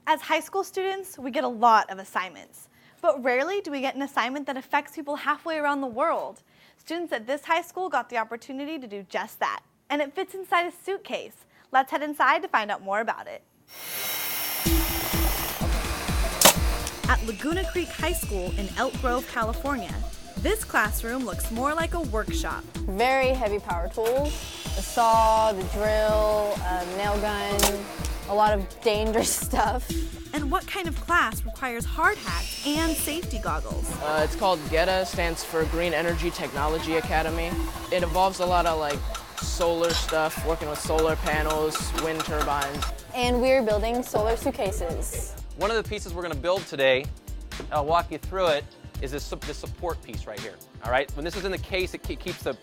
As high school students, we get a lot of assignments, but rarely do we get an assignment that affects people halfway around the world. Students at this high school got the opportunity to do just that, and it fits inside a suitcase. Let's head inside to find out more about it. At Laguna Creek High School in Elk Grove, California, this classroom looks more like a workshop. Very heavy power tools, the saw, the drill, nail gun, a lot of dangerous stuff. And what kind of class requires hard hats and safety goggles? It's called GETA, stands for Green Energy Technology Academy. It involves a lot of solar stuff, working with solar panels, wind turbines. And we're building solar suitcases. One of the pieces we're going to build today, I'll walk you through it, is this support piece right here. All right, when this is in the case, it keeps the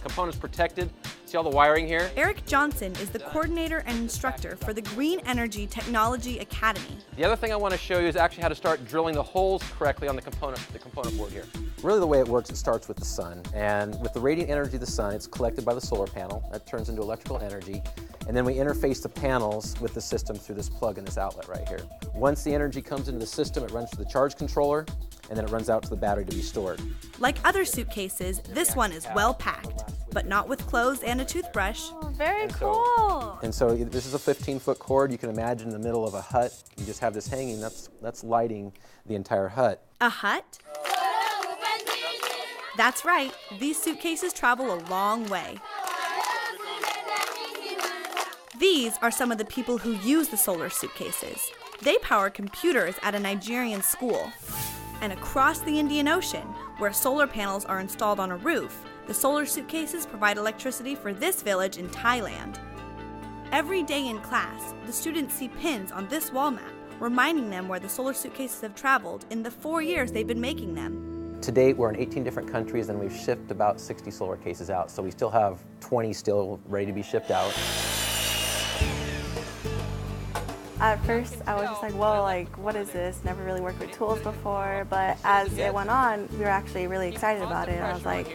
components protected. See all the wiring here? Eric Johnson is the coordinator and instructor for the Green Energy Technology Academy. The other thing I want to show you is actually how to start drilling the holes correctly on the component board here. Really the way it works, it starts with the sun, and with the radiant energy of the sun, it's collected by the solar panel. That turns into electrical energy, and then we interface the panels with the system through this plug and this outlet right here. Once the energy comes into the system, it runs to the charge controller, and then it runs out to the battery to be stored. Like other suitcases, this one is well packed, but not with clothes and a toothbrush. Oh, very cool. And so this is a 15-foot cord. You can imagine in the middle of a hut, you just have this hanging, that's lighting the entire hut. A hut? That's right, these suitcases travel a long way. These are some of the people who use the solar suitcases. They power computers at a Nigerian school. And across the Indian Ocean, where solar panels are installed on a roof, the solar suitcases provide electricity for this village in Thailand. Every day in class, the students see pins on this wall map, reminding them where the solar suitcases have traveled in the 4 years they've been making them. To date, we're in 18 different countries, and we've shipped about 60 solar cases out, so we still have 20 still ready to be shipped out. At first, I was just like, whoa, what is this? Never really worked with tools before, but as it went on, we were actually really excited about it. And I was like,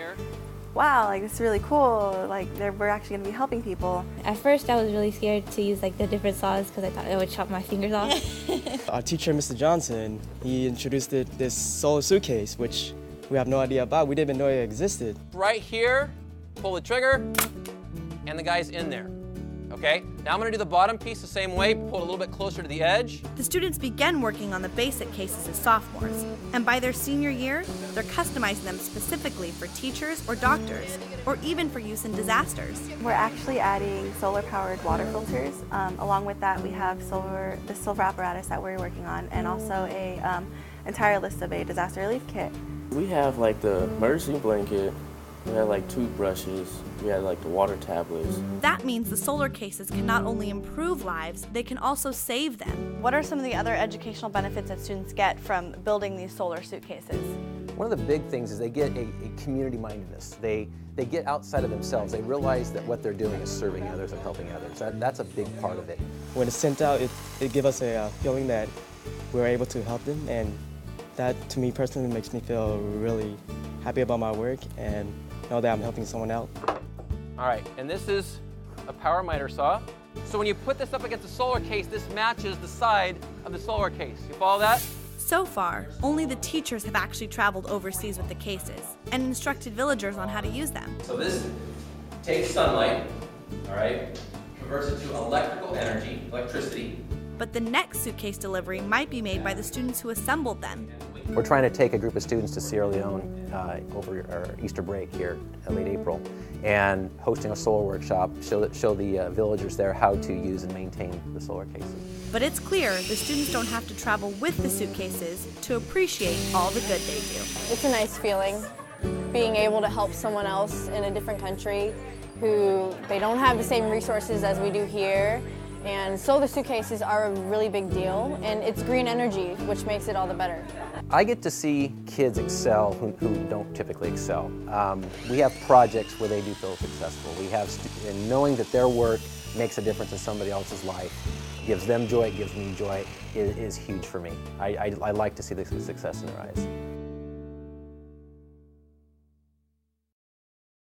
wow, this is really cool. We're actually going to be helping people. At first, I was really scared to use the different saws because I thought it would chop my fingers off. Our teacher, Mr. Johnson, he introduced this solar suitcase, which we have no idea about. We didn't even know it existed. Right here, pull the trigger, and the guy's in there. Okay, now I'm going to do the bottom piece the same way, pull it a little bit closer to the edge. The students began working on the basic cases as sophomores, and by their senior year, they're customizing them specifically for teachers or doctors, or even for use in disasters. We're actually adding solar-powered water filters. Along with that, we have the silver apparatus that we're working on, and also a entire list of a disaster relief kit. We have the emergency blanket. We had toothbrushes, we had the water tablets. That means the solar cases can not only improve lives, they can also save them. What are some of the other educational benefits that students get from building these solar suitcases? One of the big things is they get a community mindedness. They get outside of themselves. They realize that what they're doing is serving others and helping others. That's a big part of it. When it's sent out, it gives us a feeling that we're able to help them, and that to me personally makes me feel really happy about my work and know that I'm helping someone out. All right, and this is a power miter saw. So when you put this up against the solar case, this matches the side of the solar case. You follow that? So far, only the teachers have actually traveled overseas with the cases and instructed villagers on how to use them. So this takes sunlight, all right, converts it to electricity. But the next suitcase delivery might be made by the students who assembled them. We're trying to take a group of students to Sierra Leone over our Easter break here in late April, and hosting a solar workshop, show the villagers there how to use and maintain the solar cases. But it's clear the students don't have to travel with the suitcases to appreciate all the good they do. It's a nice feeling, being able to help someone else in a different country who they don't have the same resources as we do here. And solar suitcases are a really big deal, and it's green energy, which makes it all the better. I get to see kids excel who don't typically excel. We have projects where they do feel successful. And knowing that their work makes a difference in somebody else's life, gives them joy, it gives me joy, is huge for me. I like to see the success in their eyes.